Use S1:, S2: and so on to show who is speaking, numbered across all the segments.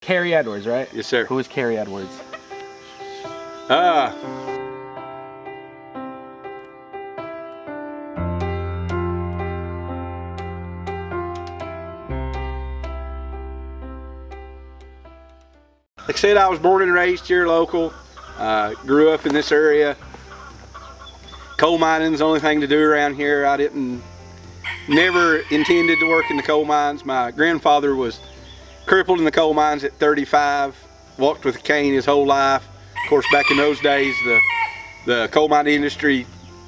S1: Carey Edwards, right?
S2: Yes, sir.
S1: Who is Carey Edwards?
S2: Like I said, I was born and raised here local. Grew up in this area. Coal mining is the only thing to do around here. I never intended to work in the coal mines. My grandfather was crippled in the coal mines at 35, walked with a cane his whole life. Of course, back in those days, the coal mine industry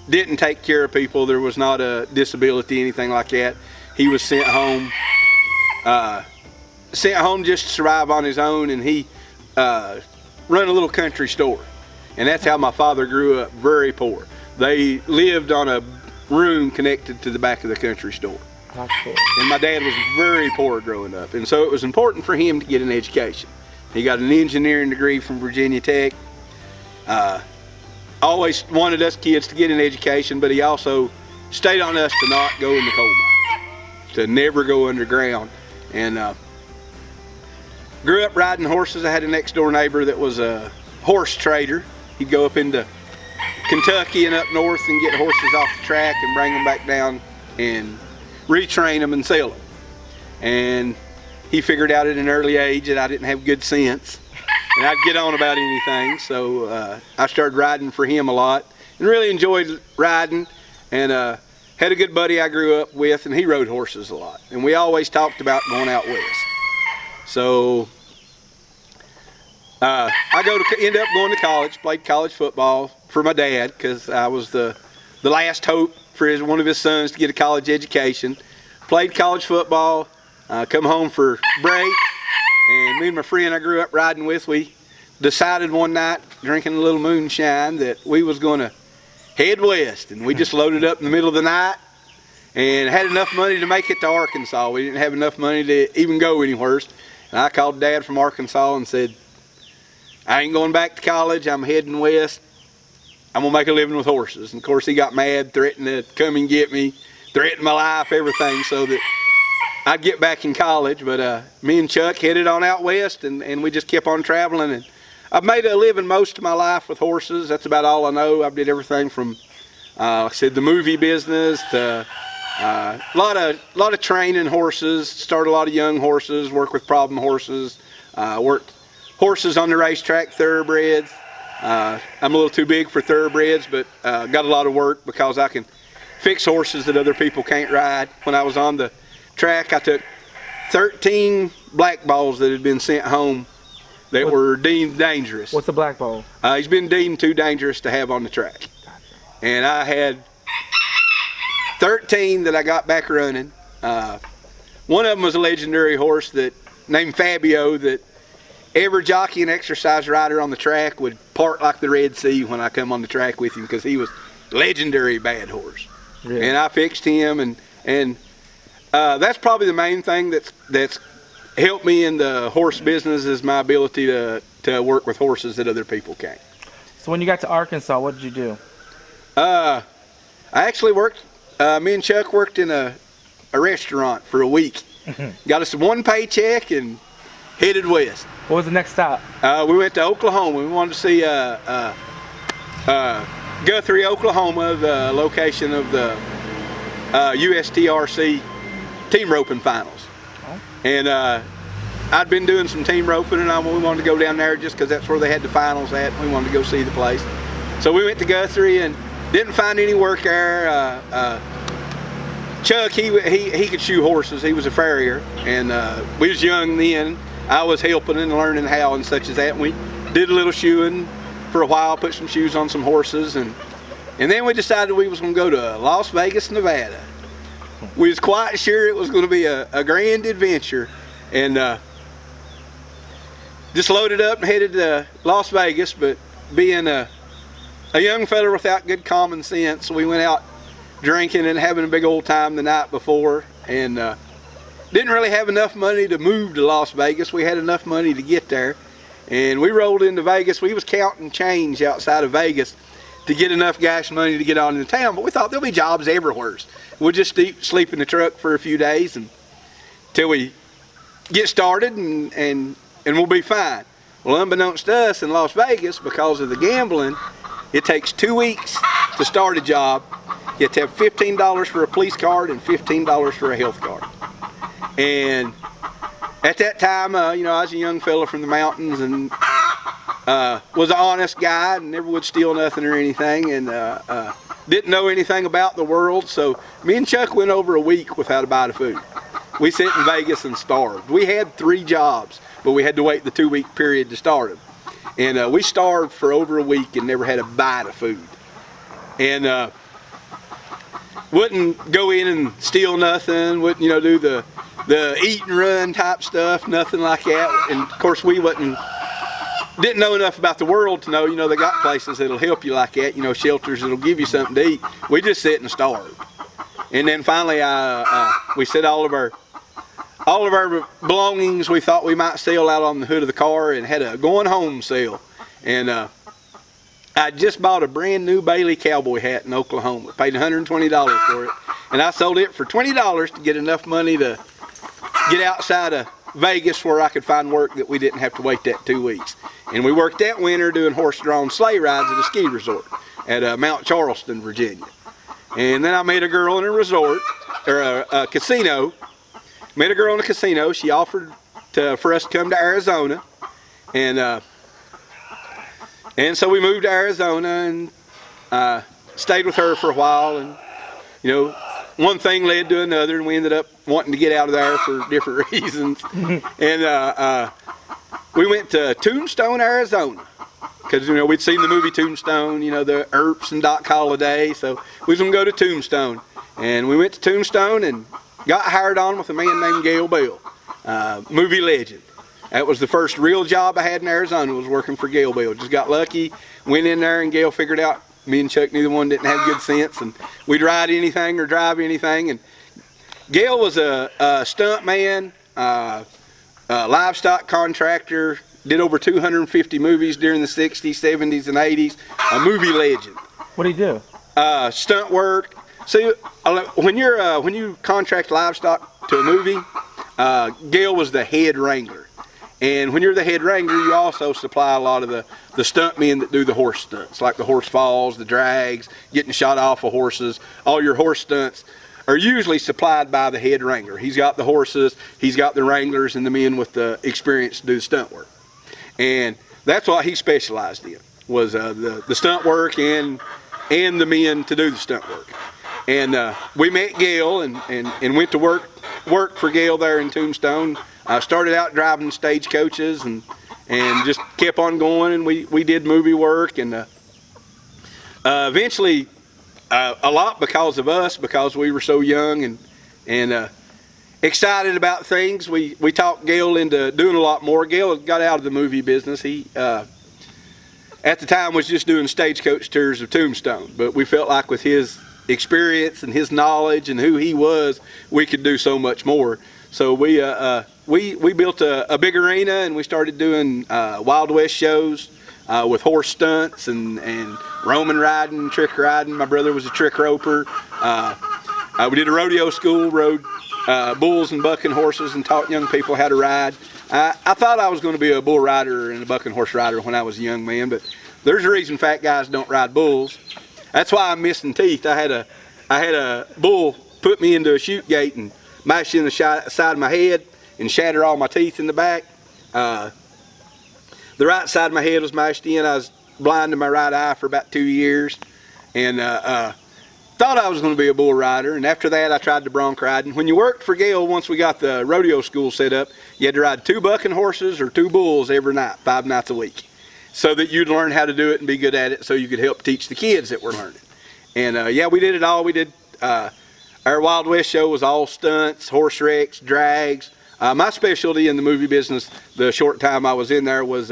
S2: didn't take care of people. There was not a disability, anything like that. He was sent home just to survive on his own, and he run a little country store. And that's how my father grew up, very poor. They lived on a room connected to the back of the country store.
S1: That's cool.
S2: And my dad was very poor growing up, and so it was important for him to get an education. He got an engineering degree from Virginia Tech. Always wanted us kids to get an education, but he also stayed on us to not go in the coal mines, to never go underground. And grew up riding horses. I had a next door neighbor that was a horse trader. He'd go up into Kentucky and up north and get horses off the track and bring them back down and retrain them and sell them. And he figured out at an early age that I didn't have good sense and I'd get on about anything, so I started riding for him a lot and really enjoyed riding, and had a good buddy I grew up with, and he rode horses a lot, and we always talked about going out west. So I end up going to college, played college football for my dad because I was the last hope for one of his sons to get a college education. Played college football, come home for break, and me and my friend I grew up riding with, we decided one night, drinking a little moonshine, that we was going to head west. And we just loaded up in the middle of the night and had enough money to make it to Arkansas. We didn't have enough money to even go anywhere. And I called Dad from Arkansas and said, I ain't going back to college, I'm heading west. I'm gonna make a living with horses. And of course he got mad, threatened to come and get me, threatened my life, everything, so that I'd get back in college. But me and Chuck headed on out west, and we just kept on traveling. And I've made a living most of my life with horses. That's about all I know. I've did everything from, like I said, the movie business to a lot of training horses, started a lot of young horses, worked with problem horses, worked horses on the racetrack, thoroughbreds. I'm a little too big for thoroughbreds, but got a lot of work because I can fix horses that other people can't ride. When I was on the track, I took 13 black balls that had been sent home that were deemed dangerous.
S1: What's a black ball?
S2: He's been deemed too dangerous to have on the track. And I had 13 that I got back running. One of them was a legendary horse named Fabio, that every jockey and exercise rider on the track would part like the Red Sea when I come on the track with him, because he was legendary bad horse. Really? And I fixed him, and that's probably the main thing that's helped me in the horse business, is my ability to work with horses that other people can't.
S1: So when you got to Arkansas, what did you do?
S2: I actually worked, me and Chuck worked in a restaurant for a week. Got us one paycheck and headed west.
S1: What was the next stop?
S2: We went to Oklahoma. We wanted to see Guthrie, Oklahoma, the location of the USTRC team roping finals. Oh. And I'd been doing some team roping, and we wanted to go down there just because that's where they had the finals at. We wanted to go see the place. So we went to Guthrie and didn't find any work there. Chuck, he could shoe horses. He was a farrier, and we was young then. I was helping and learning how and such as that. And we did a little shoeing for a while, put some shoes on some horses, and then we decided we was going to go to Las Vegas, Nevada. We was quite sure it was going to be a grand adventure, and just loaded up and headed to Las Vegas. But being a young fella without good common sense, we went out drinking and having a big old time the night before, and didn't really have enough money to move to Las Vegas. We had enough money to get there, and we rolled into Vegas. We was counting change outside of Vegas to get enough gas money to get on into town, but we thought there'll be jobs everywhere. We'll just sleep in the truck for a few days until we get started and and we'll be fine. Well, unbeknownst to us in Las Vegas, because of the gambling, it takes 2 weeks to start a job. You have to have $15 for a police card and $15 for a health card. And at that time, you know, I was a young fella from the mountains and was an honest guy and never would steal nothing or anything, and didn't know anything about the world. So me and Chuck went over a week without a bite of food. We sat in Vegas and starved. We had 3 jobs, but we had to wait the 2-week period to start them. And we starved for over a week and never had a bite of food. And wouldn't go in and steal nothing, wouldn't, you know, do the eat and run type stuff, nothing like that. And of course we didn't know enough about the world to know, you know, they got places that'll help you like that, you know, shelters that'll give you something to eat. We just sit and starved. And then finally we set all of our belongings we thought we might sell out on the hood of the car and had a going home sale. And I just bought a brand new Bailey cowboy hat in Oklahoma. Paid $120 for it. And I sold it for $20 to get enough money to get outside of Vegas where I could find work that we didn't have to wait that 2 weeks. And we worked that winter doing horse-drawn sleigh rides at a ski resort at Mount Charleston, Virginia. And then I met a girl in a resort, or a casino. Met a girl in a casino. She offered for us to come to Arizona. And so we moved to Arizona and stayed with her for a while. And, you know, one thing led to another, and we ended up wanting to get out of there for different reasons. And we went to Tombstone, Arizona, because, you know, we'd seen the movie Tombstone, you know, the Earps and Doc Holliday, so we was going to go to Tombstone. And we went to Tombstone and got hired on with a man named Gale Bell, movie legend. That was the first real job I had in Arizona, was working for Gale Bell. Just got lucky, went in there, and Gale figured out me and Chuck, neither one didn't have good sense, and we'd ride anything or drive anything. And Gale was a stunt man, livestock contractor, did over 250 movies during the 60s, 70s, and 80s, a movie legend.
S1: What do you do?
S2: Stunt work. See, when you contract livestock to a movie, Gale was the head wrangler. And when you're the head wrangler, you also supply a lot of the stunt men that do the horse stunts, like the horse falls, the drags, getting shot off of horses. All your horse stunts are usually supplied by the head wrangler. He's got the horses, he's got the wranglers, and the men with the experience to do the stunt work. And that's what he specialized in, was the stunt work and the men to do the stunt work. And we met Gale and went to work for Gale there in Tombstone. I started out driving stagecoaches and just kept on going, and we did movie work, and eventually a lot because of us, because we were so young and excited about things. We talked Gale into doing a lot more. Gale got out of the movie business. He at the time was just doing stagecoach tours of Tombstone, but we felt like with his experience and his knowledge and who he was, we could do so much more. So we built a big arena, and we started doing Wild West shows with horse stunts and Roman riding, trick riding. My brother was a trick roper. We did a rodeo school, rode bulls and bucking horses, and taught young people how to ride. I thought I was going to be a bull rider and a bucking horse rider when I was a young man, but there's a reason fat guys don't ride bulls. That's why I'm missing teeth. I had a bull put me into a chute gate and mash in the side of my head and shatter all my teeth in the back. The right side of my head was mashed in. I was blind in my right eye for about 2 years, and thought I was going to be a bull rider. And after that, I tried the bronc riding. When you worked for Gale, once we got the rodeo school set up, you had to ride 2 bucking horses or 2 bulls every night, 5 nights a week, so that you'd learn how to do it and be good at it, so you could help teach the kids that were learning. And yeah, we did it all. We did our Wild West show was all stunts, horse wrecks, drags. My specialty in the movie business, the short time I was in there, was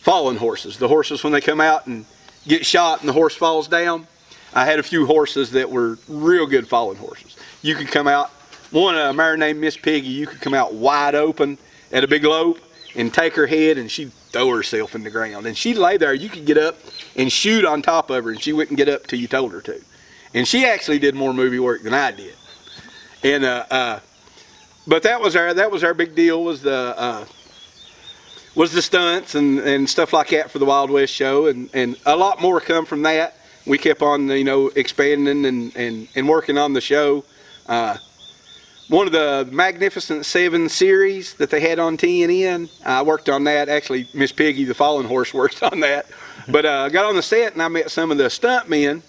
S2: fallen horses. The horses, when they come out and get shot and the horse falls down, I had a few horses that were real good fallen horses. You could come out, a mare named Miss Piggy, you could come out wide open at a big lope and take her head, and she'd throw herself in the ground. And she'd lay there. You could get up and shoot on top of her, and she wouldn't get up till you told her to. And she actually did more movie work than I did. And but that was our big deal, was the was the stunts and stuff like that for the Wild West show, and a lot more come from that. We kept on, you know, expanding and working on the show. One of the Magnificent Seven series that they had on TNN, I worked on that. Actually, Miss Piggy, the fallen horse, worked on that. But I got on the set and I met some of the stunt men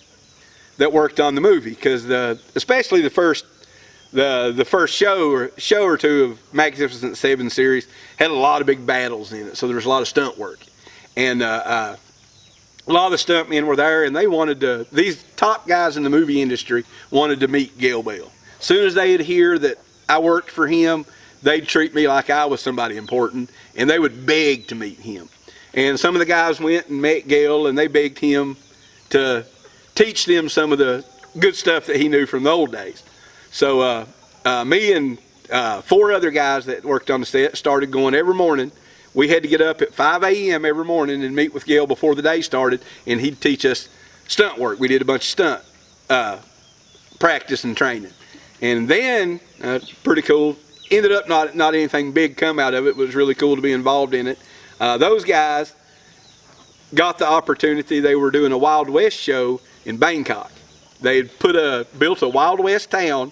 S2: that worked on the movie, because especially the first show or two of Magnificent Seven series had a lot of big battles in it, so there was a lot of stunt work, and a lot of the stunt men were there, and they wanted to. These top guys in the movie industry wanted to meet Gale Bell. As soon as they'd hear that I worked for him, they'd treat me like I was somebody important, and they would beg to meet him. And some of the guys went and met Gale, and they begged him to teach them some of the good stuff that he knew from the old days. So me and 4 other guys that worked on the set started going every morning. We had to get up at 5 a.m. every morning and meet with Gale before the day started, and he'd teach us stunt work. We did a bunch of stunt practice and training. And then, pretty cool, ended up not anything big come out of it. It was really cool to be involved in it. Those guys got the opportunity. They were doing a Wild West show in Bangkok. They had built a Wild West town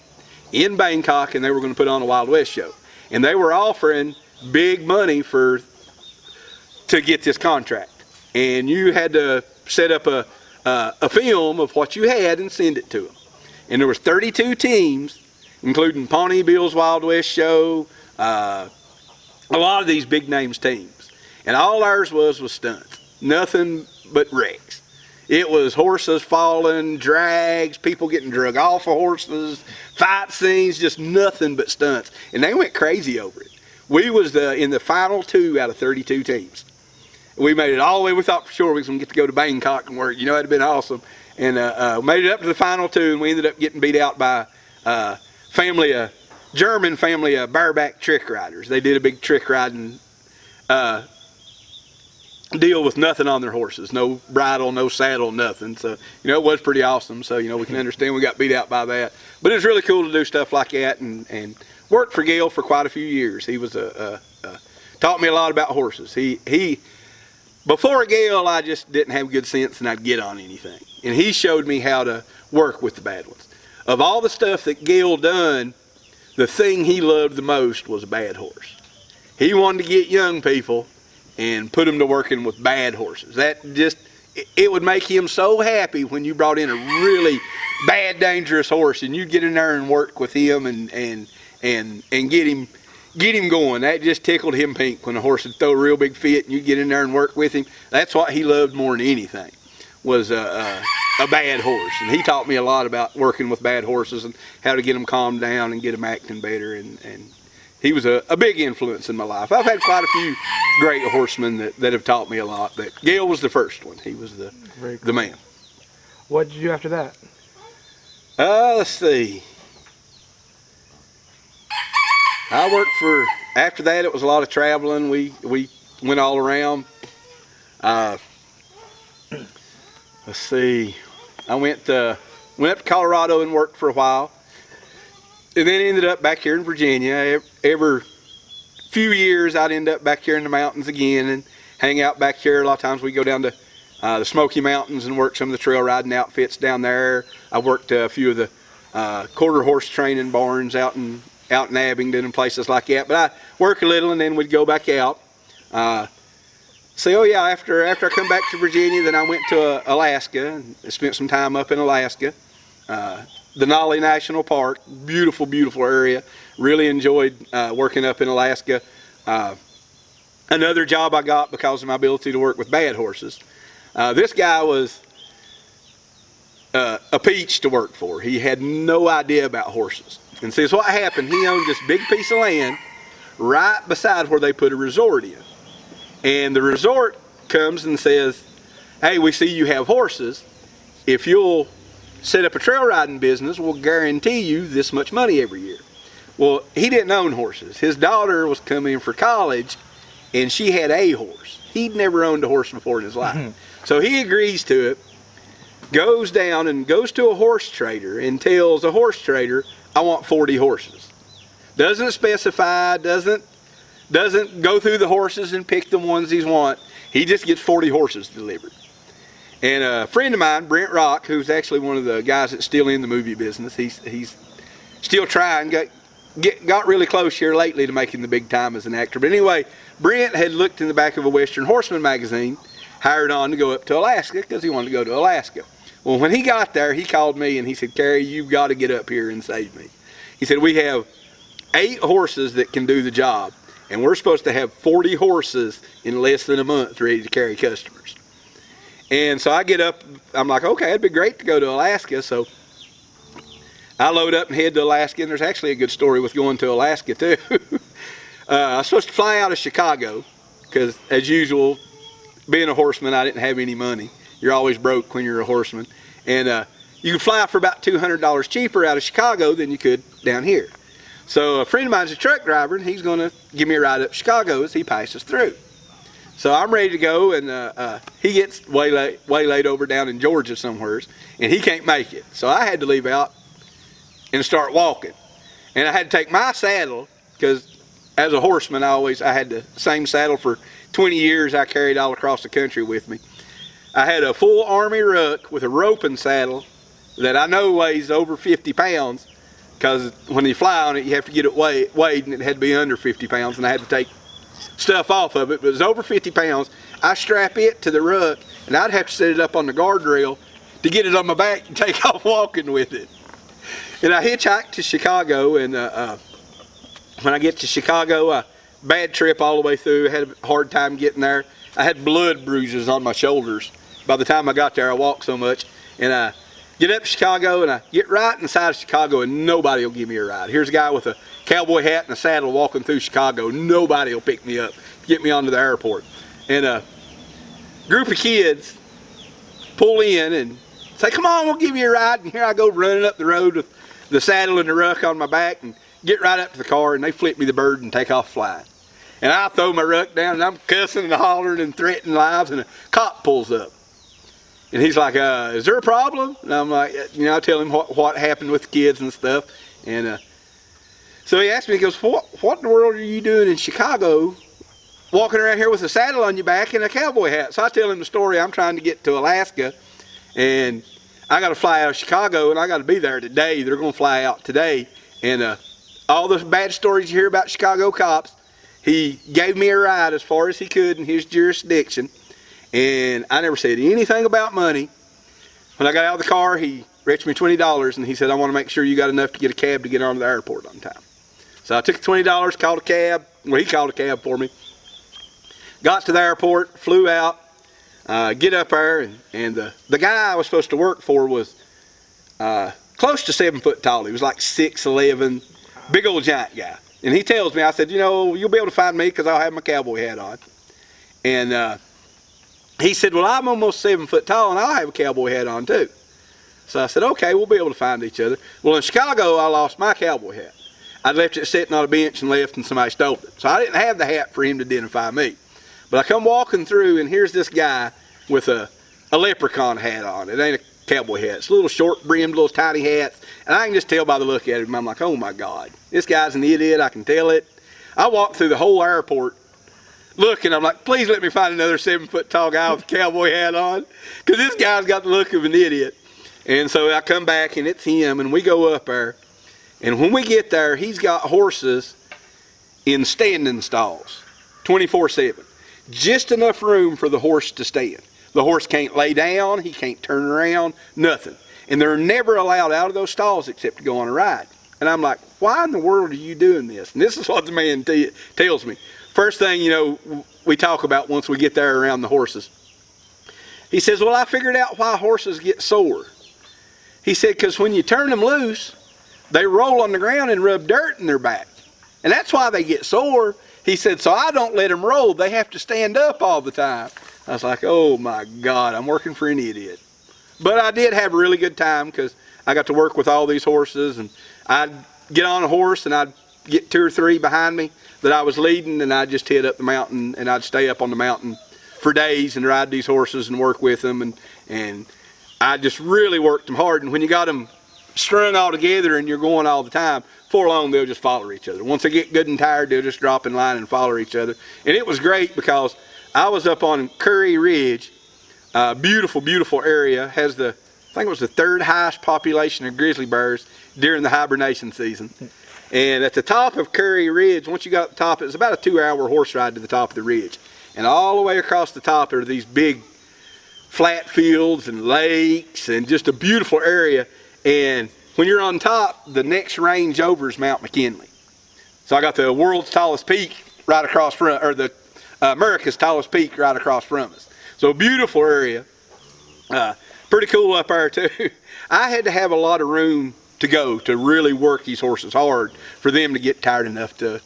S2: in Bangkok, and they were going to put on a Wild West show. And they were offering big money to get this contract. And you had to set up a film of what you had and send it to them. And there was 32 teams, including Pawnee Bill's Wild West show, a lot of these big names teams. And all ours was stunts. Nothing but wrecks. It was horses falling, drags, people getting drug off of horses, fight scenes, just nothing but stunts. And they went crazy over it. We was in the final 2 out of 32 teams. We made it all the way. We thought for sure we was going to get to go to Bangkok and work. You know, it'd been awesome. And made it up to the final 2, and we ended up getting beat out by German family of bareback trick riders. They did a big trick riding deal with nothing on their horses, no bridle, no saddle, nothing. So, you know, it was pretty awesome. So, you know, we can understand we got beat out by that. But it was really cool to do stuff like that, and worked for Gale for quite a few years. He was taught me a lot about horses. Before Gale, I just didn't have good sense and I'd get on anything. And he showed me how to work with the bad ones. Of all the stuff that Gale done, the thing he loved the most was a bad horse. He wanted to get young people and put them to working with bad horses. It would make him so happy when you brought in a really bad, dangerous horse and you get in there and work with him and get him going. That just tickled him pink when a horse would throw a real big fit and you get in there and work with him. That's what he loved more than anything, was a bad horse. And he taught me a lot about working with bad horses and how to get them calmed down and get them acting better. And he was a big influence in my life. I've had quite a few great horsemen that have taught me a lot, but Gale was the first one. He was the man.
S1: What did you do after that?
S2: Let's see. I worked after that it was a lot of traveling. We went all around. Let's see. I went up to Colorado and worked for a while. And then ended up back here in Virginia. Every few years I'd end up back here in the mountains again and hang out back here. A lot of times we go down to the Smoky Mountains and work some of the trail riding outfits down there. I worked a few of the quarter horse training barns out in Abingdon and places like that. But I work a little and then we'd go back out. After I come back to Virginia, then I went to Alaska and spent some time up in Alaska. The Denali National Park, beautiful, beautiful area. Really enjoyed working up in Alaska. Another job I got because of my ability to work with bad horses. This guy was a peach to work for. He had no idea about horses. And see, what happened, he owned this big piece of land right beside where they put a resort in. And the resort comes and says, hey, we see you have horses. If you'll set up a trail riding business, we'll guarantee you this much money every year. Well, he didn't own horses. His daughter was coming in for college and she had a horse. He'd never owned a horse before in his life. So he agrees to it, goes down and goes to a horse trader and tells a horse trader, I want 40 horses. Doesn't specify, doesn't doesn't go through the horses and pick the ones he wants. He just gets 40 horses delivered. And a friend of mine, Brent Rock, who's actually one of the guys that's still in the movie business, he's still trying, got really close here lately to making the big time as an actor. But anyway, Brent had looked in the back of a Western Horseman magazine, hired on to go up to Alaska because he wanted to go to Alaska. Well, when he got there, he called me and he said, Carey, you've got to get up here and save me. He said, we have 8 horses that can do the job, and we're supposed to have 40 horses in less than a month ready to carry customers. And so I get up, I'm like, okay, it'd be great to go to Alaska. So I load up and head to Alaska, and there's actually a good story with going to Alaska too. I was supposed to fly out of Chicago because, as usual, being a horseman, I didn't have any money. You're always broke when you're a horseman. And you can fly for about $200 cheaper out of Chicago than you could down here. So a friend of mine's a truck driver, and he's going to give me a ride up Chicago as he passes through. So I'm ready to go, and he gets waylaid over down in Georgia somewhere, and he can't make it. So I had to leave out and start walking. And I had to take my saddle, because as a horseman, I had the same saddle for 20 years. I carried all across the country with me. I had a full army ruck with a roping saddle that I know weighs over 50 pounds, because when you fly on it, you have to get it weighed, and it had to be under 50 pounds, and I had to take stuff off of it, but it was over 50 pounds. I strap it to the ruck, and I'd have to set it up on the guardrail to get it on my back and take off walking with it. And I hitchhiked to Chicago, and when I get to Chicago, bad trip all the way through. I had a hard time getting there. I had blood bruises on my shoulders. By the time I got there, I walked so much. And I get up to Chicago, and I get right inside of Chicago, and nobody will give me a ride. Here's a guy with a cowboy hat and a saddle walking through Chicago. Nobody will pick me up, get me onto the airport. And a group of kids pull in and say, come on, we'll give you a ride. And here I go running up the road with the saddle and the ruck on my back, and get right up to the car, and they flip me the bird and take off flying. And I throw my ruck down, and I'm cussing and hollering and threatening lives, and a cop pulls up. And he's like, is there a problem? And I'm like, I tell him what happened with the kids and stuff. And so he asked me, he goes, what in the world are you doing in Chicago walking around here with a saddle on your back and a cowboy hat? So I tell him the story. I'm trying to get to Alaska, and I got to fly out of Chicago, and I got to be there today. They're going to fly out today. And all the bad stories you hear about Chicago cops, he gave me a ride as far as he could in his jurisdiction. And I never said anything about money. When I got out of the car, he retched me $20, and he said, I want to make sure you got enough to get a cab to get on to the airport on time. So I took the $20, called a cab. Well, he called a cab for me. Got to the airport, flew out, get up there, and the guy I was supposed to work for was close to 7 foot tall. He was like 6'11", big old giant guy. And he tells me, I said, you'll be able to find me because I'll have my cowboy hat on. And he said, well, I'm almost 7 foot tall, and I'll have a cowboy hat on too. So I said, okay, we'll be able to find each other. Well, in Chicago, I lost my cowboy hat. I'd left it sitting on a bench and left, and somebody stole it. So I didn't have the hat for him to identify me. But I come walking through, and here's this guy with a leprechaun hat on. It ain't a cowboy hat. It's a little short-brimmed, little tiny hats. And I can just tell by the look at him, I'm like, oh my God, this guy's an idiot. I can tell it. I walked through the whole airport looking. I'm like, please let me find another 7 foot tall guy with a cowboy hat on, because this guy's got the look of an idiot. And so I come back, and it's him, and we go up there. And when we get there, he's got horses in standing stalls, 24/7. Just enough room for the horse to stand. The horse can't lay down, he can't turn around, nothing. And they're never allowed out of those stalls except to go on a ride. And I'm like, why in the world are you doing this? And this is what the man tells me. First thing, we talk about once we get there around the horses. He says, well, I figured out why horses get sore. He said, because when you turn them loose, they roll on the ground and rub dirt in their back. And that's why they get sore. He said, so I don't let them roll. They have to stand up all the time. I was like, oh my God, I'm working for an idiot. But I did have a really good time because I got to work with all these horses, and I'd get on a horse and I'd get 2 or 3 behind me that I was leading, and I'd just head up the mountain, and I'd stay up on the mountain for days and ride these horses and work with them, and I just really worked them hard. And when you got them strung all together and you're going all the time, before long they'll just follow each other. Once they get good and tired, they'll just drop in line and follow each other. And it was great because I was up on Carey Ridge, beautiful, beautiful area. Has the, I think it was the 3rd highest population of grizzly bears during the hibernation season. And at the top of Carey Ridge, once you got to the top, it was about a 2-hour horse ride to the top of the ridge. And all the way across the top are these big flat fields and lakes and just a beautiful area. And when you're on top, the next range over is Mount McKinley. So I got the world's tallest peak right across from, or the America's tallest peak right across from us. So a beautiful area. Pretty cool up there too. I had to have a lot of room to go to really work these horses hard for them to get tired enough to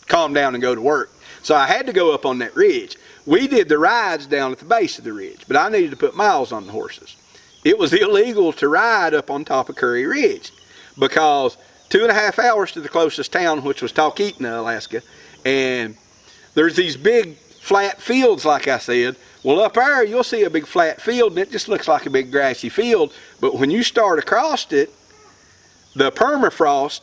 S2: calm down and go to work. So I had to go up on that ridge. We did the rides down at the base of the ridge, but I needed to put miles on the horses. It was illegal to ride up on top of Carey Ridge because 2.5 hours to the closest town, which was Talkeetna, Alaska, and there's these big flat fields, like I said. Well, up there you'll see a big flat field and it just looks like a big grassy field, but when you start across it, the permafrost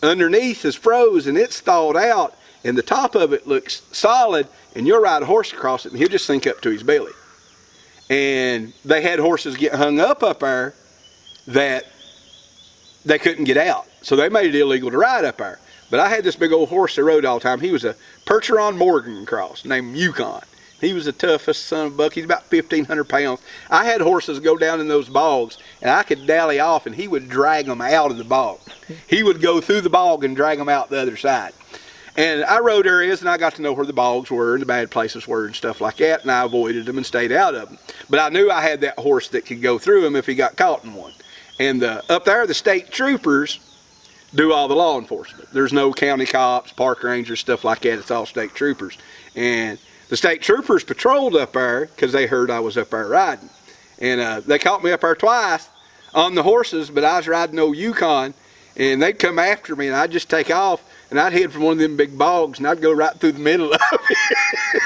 S2: underneath is froze and it's thawed out, and the top of it looks solid, and you'll ride a horse across it and he'll just sink up to his belly. And they had horses get hung up there that they couldn't get out, so they made it illegal to ride up there. But I had this big old horse that rode all the time. He was a Percheron Morgan cross named Yukon. He was the toughest son of a buck. He's about 1,500 pounds. I had horses go down in those bogs, and I could dally off, and he would drag them out of the bog. He would go through the bog and drag them out the other side. And I rode areas, and I got to know where the bogs were and the bad places were and stuff like that, and I avoided them and stayed out of them. But I knew I had that horse that could go through them if he got caught in one. And up there, the state troopers do all the law enforcement. There's no county cops, park rangers, stuff like that. It's all state troopers. And the state troopers patrolled up there because they heard I was up there riding. And they caught me up there twice on the horses, but I was riding old Yukon, and they'd come after me, and I'd just take off, and I'd head for one of them big bogs, and I'd go right through the middle of it.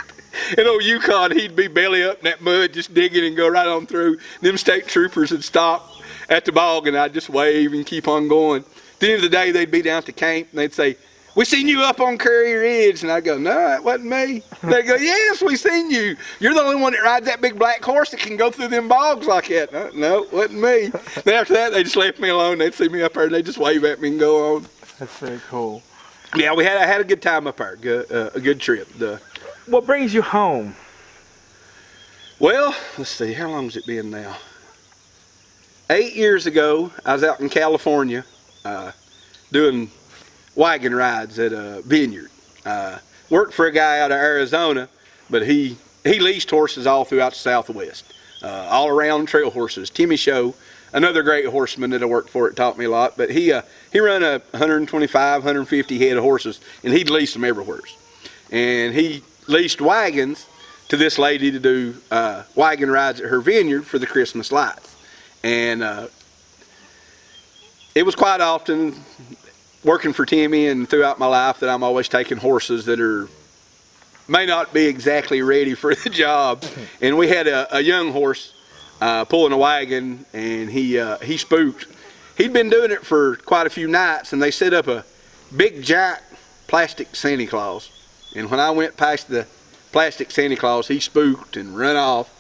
S2: And old Yukon, he'd be belly up in that mud, just digging and go right on through. Them state troopers would stop at the bog, and I'd just wave and keep on going. At the end of the day, they'd be down at the camp, and they'd say, "We seen you up on Carey Ridge." And I'd go, "No, that wasn't me." They'd go, "Yes, we seen you. You're the only one that rides that big black horse that can go through them bogs like that." No, it wasn't me. Then after that, they just left me alone. They'd see me up there, and they'd just wave at me and go on.
S1: That's very cool.
S2: Yeah, I had a good time up there. A good trip.
S1: What brings you home?
S2: Well, let's see. How long has it been now? 8 years ago, I was out in California doing wagon rides at a vineyard. Worked for a guy out of Arizona, but he leased horses all throughout the Southwest, all around trail horses. Timmy Show, another great horseman that I worked for, it taught me a lot. But he run 125, 150 head of horses, and he'd lease them everywhere. And he leased wagons to this lady to do wagon rides at her vineyard for the Christmas lights. And it was quite often working for Timmy and throughout my life that I'm always taking horses that may not be exactly ready for the job. And we had a young horse pulling a wagon, and he spooked. He'd been doing it for quite a few nights, and they set up a big giant plastic Santa Claus. And when I went past the plastic Santa Claus, he spooked and run off.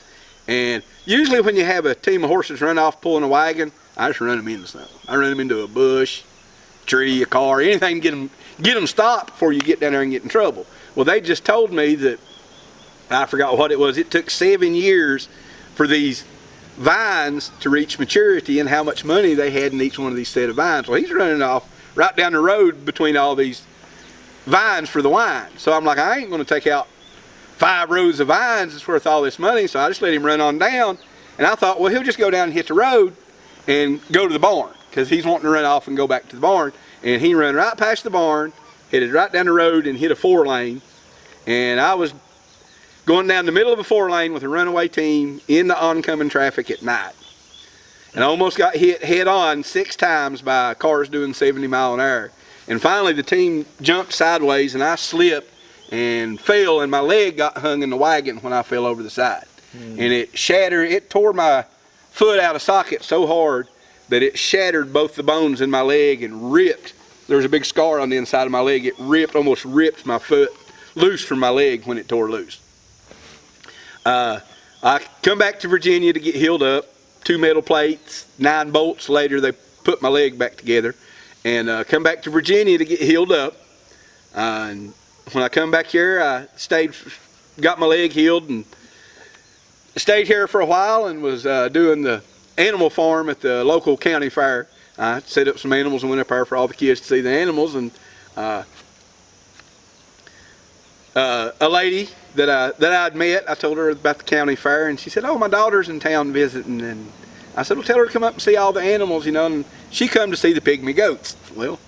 S2: And usually when you have a team of horses run off pulling a wagon, I just run them into something. I run them into a bush, tree, a car, anything to get them stopped before you get down there and get in trouble. Well, they just told me that, I forgot what it was, it took 7 years for these vines to reach maturity and how much money they had in each one of these set of vines. Well, he's running off right down the road between all these vines for the wine. So I'm like, I ain't going to take out 5 rows of vines that's worth all this money. So I just let him run on down, and I thought, well, he'll just go down and hit the road and go to the barn, because he's wanting to run off and go back to the barn. And he ran right past the barn, headed right down the road and hit a 4-lane. And I was going down the middle of a 4-lane with a runaway team in the oncoming traffic at night. And I almost got hit head on 6 times by cars doing 70 miles an hour. And finally the team jumped sideways, and I slipped and fell, and my leg got hung in the wagon when I fell over the side. And it shattered, it tore my foot out of socket so hard that it shattered both the bones in my leg and ripped. There was a big scar on the inside of my leg. It ripped, almost ripped my foot loose from my leg when it tore loose. I come back to Virginia to get healed up. 2 metal plates, 9 bolts later, they put my leg back together. And come back to Virginia to get healed up. And when I come back here, I got my leg healed and stayed here for a while and was doing the animal farm at the local county fair. I set up some animals and went up there for all the kids to see the animals. And a lady that I'd met, I told her about the county fair, and she said, "Oh, my daughter's in town visiting." And I said, "Well, tell her to come up and see all the animals, you know." And she come to see the pygmy goats. Well,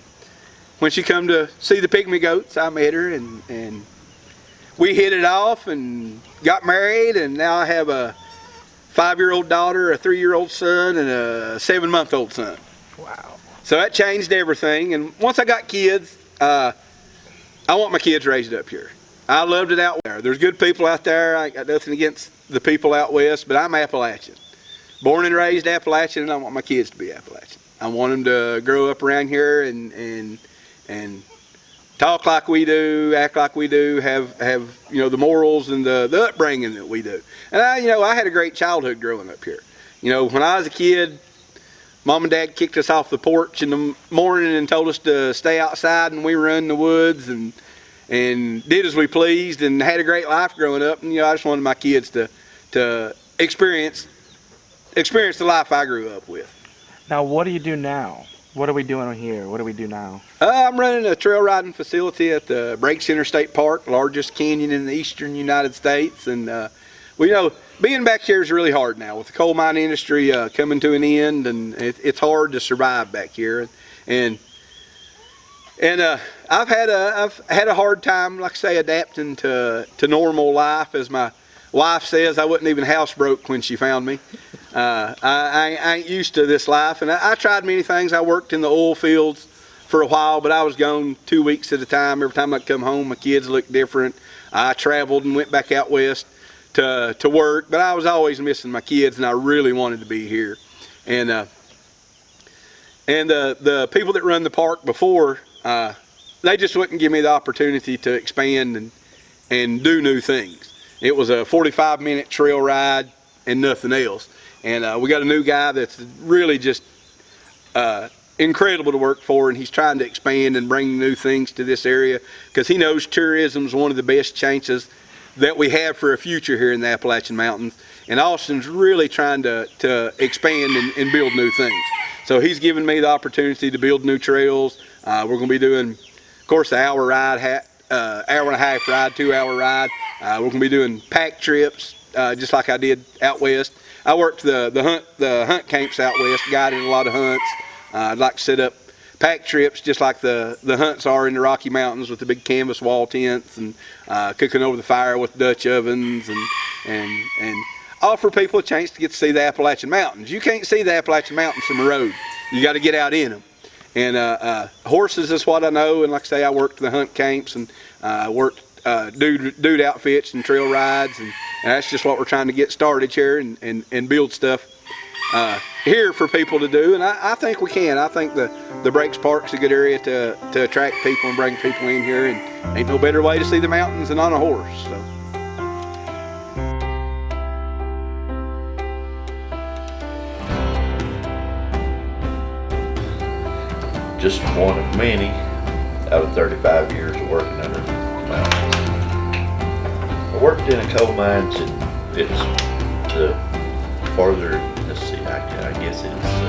S2: when she come to see the pygmy goats, I met her, and we hit it off and got married, and now I have a 5-year-old daughter, a 3-year-old son, and a 7-month-old son.
S1: Wow.
S2: So that changed everything. And once I got kids, I want my kids raised up here. I loved it out there. There's good people out there. I got nothing against the people out west, but I'm Appalachian. Born and raised Appalachian, and I want my kids to be Appalachian. I want them to grow up around here and talk like we do, act like we do, have you know, the morals and the upbringing that we do. And I had a great childhood growing up here. You know, when I was a kid, Mom and Dad kicked us off the porch in the morning and told us to stay outside, and we run in the woods and did as we pleased and had a great life growing up. And I just wanted my kids to experience the life I grew up with.
S1: Now, what do you do now? What are we doing here? What do we do now?
S2: I'm running a trail riding facility at the Breaks Interstate Park, largest canyon in the eastern United States. And being back here is really hard now with the coal mine industry coming to an end, and it's hard to survive back here. And I've had a hard time, like I say, adapting to normal life. As my wife says, I wasn't even housebroke when she found me. I ain't used to this life, and I tried many things. I worked in the oil fields for a while, but I was gone 2 weeks at a time. Every time I'd come home, my kids looked different. I traveled and went back out west to work, but I was always missing my kids, and I really wanted to be here. And the people that run the park before, they just wouldn't give me the opportunity to expand and do new things. It was a 45-minute trail ride and nothing else. And we got a new guy that's really just incredible to work for, and he's trying to expand and bring new things to this area because he knows tourism is one of the best chances that we have for a future here in the Appalachian Mountains. And Austin's really trying to expand and build new things. So he's given me the opportunity to build new trails. We're going to be doing, of course, the hour ride, hour and a half ride, 2-hour ride. We're going to be doing pack trips, just like I did out west. I worked the hunt camps out west, guided a lot of hunts. I'd like to set up pack trips just like the hunts are in the Rocky Mountains with the big canvas wall tents and cooking over the fire with Dutch ovens and offer people a chance to get to see the Appalachian Mountains. You can't see the Appalachian Mountains from the road. You got to get out in them. And horses is what I know, and like I say, I worked the hunt camps and worked dude outfits and trail rides, and that's just what we're trying to get started here and build stuff here for people to do. And I think we can. I think the Breaks Park's a good area to attract people and bring people in here, and ain't no better way to see the mountains than on a horse. So.
S3: Just one of many out of 35 years of working under the mountains. I worked in a coal mine, and it's the farther, let's see, I guess it's